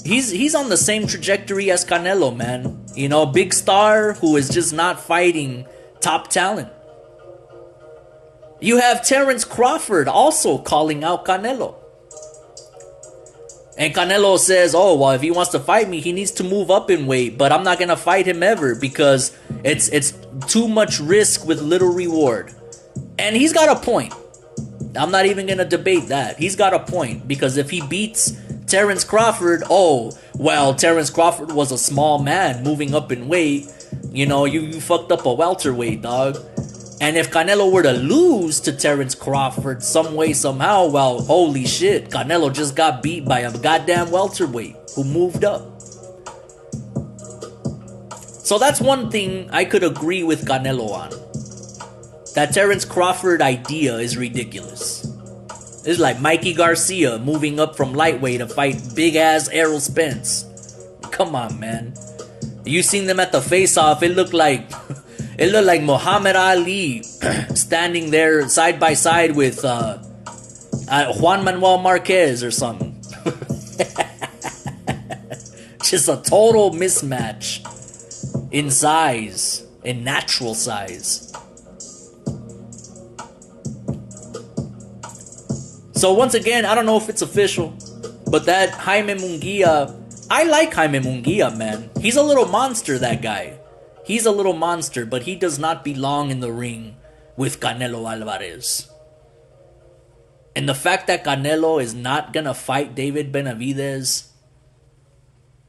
he's on the same trajectory as Canelo, man. You know, big star who is just not fighting top talent. You have Terrence Crawford also calling out Canelo. And Canelo says, oh, well, if he wants to fight me, he needs to move up in weight. But I'm not going to fight him ever because it's too much risk with little reward. And he's got a point. I'm not even going to debate that. He's got a point. Because if he beats Terrence Crawford, oh, well, Terrence Crawford was a small man moving up in weight. You know, you fucked up a welterweight, dog. And if Canelo were to lose to Terrence Crawford some way, somehow, well, holy shit, Canelo just got beat by a goddamn welterweight who moved up. So that's one thing I could agree with Canelo on. That Terrence Crawford idea is ridiculous. It's like Mikey Garcia moving up from lightweight to fight big-ass Errol Spence. Come on, man. You seen them at the face-off, it looked like Muhammad Ali standing there side by side with Juan Manuel Marquez or something. Just a total mismatch in size, in natural size. So once again, I don't know if it's official, but that Jaime Munguia, I like Jaime Munguia, man. He's a little monster, that guy. He's a little monster, but he does not belong in the ring with Canelo Alvarez. And the fact that Canelo is not going to fight David Benavidez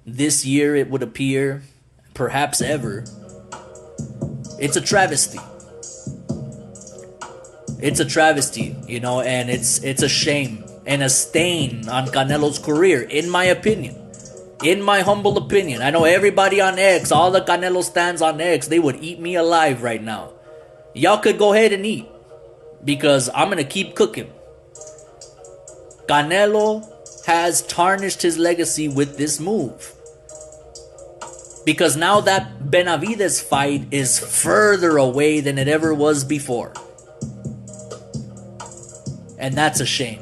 this year, it would appear, perhaps ever, it's a travesty. It's a travesty, you know, and it's a shame and a stain on Canelo's career, in my opinion. In my humble opinion. I know everybody on X, all the Canelo stands on X, they would eat me alive right now. Y'all could go ahead and eat, because I'm going to keep cooking. Canelo has tarnished his legacy with this move. Because now that Benavidez fight is further away than it ever was before. And that's a shame.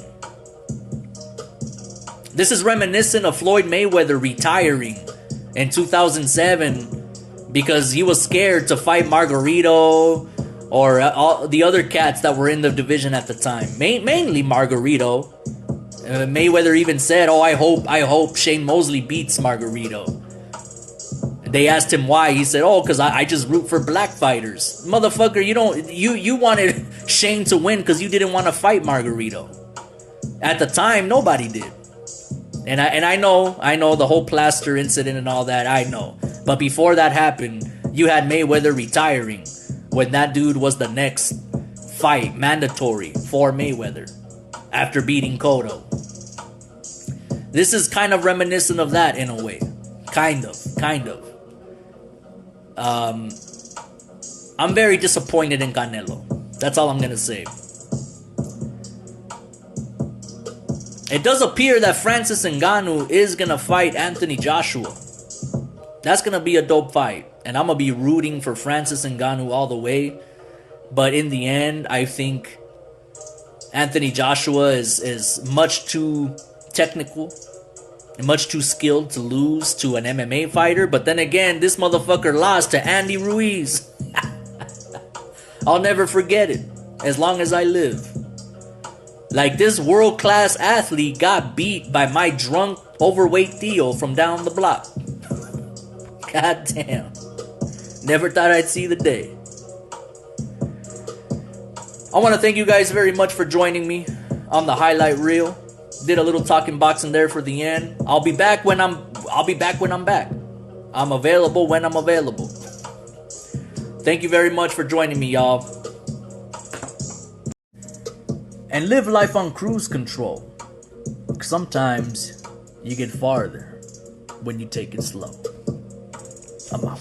This is reminiscent of Floyd Mayweather retiring in 2007 because he was scared to fight Margarito or all the other cats that were in the division at the time. Mainly Margarito. Mayweather even said, "Oh, I hope Shane Mosley beats Margarito." They asked him why. He said, "Oh, because I just root for black fighters." Motherfucker, you wanted Shane to win because you didn't want to fight Margarito. At the time, nobody did. And I know the whole plaster incident and all that, I know. But before that happened, you had Mayweather retiring when that dude was the next fight mandatory for Mayweather after beating Cotto. This is kind of reminiscent of that in a way. Kind of. I'm very disappointed in Canelo. That's all I'm going to say. It does appear that Francis Ngannou is going to fight Anthony Joshua. That's going to be a dope fight. And I'm going to be rooting for Francis Ngannou all the way. But in the end, I think Anthony Joshua is much too technical and much too skilled to lose to an MMA fighter. But then again, this motherfucker lost to Andy Ruiz. I'll never forget it as long as I live. Like, this world-class athlete got beat by my drunk, overweight Theo from down the block. God damn. Never thought I'd see the day. I want to thank you guys very much for joining me on the highlight reel. Did a little talking boxing there for the end. I'll be back when I'm back. I'm available when I'm available. Thank you very much for joining me, y'all. And live life on cruise control. Sometimes you get farther when you take it slow. I'm out.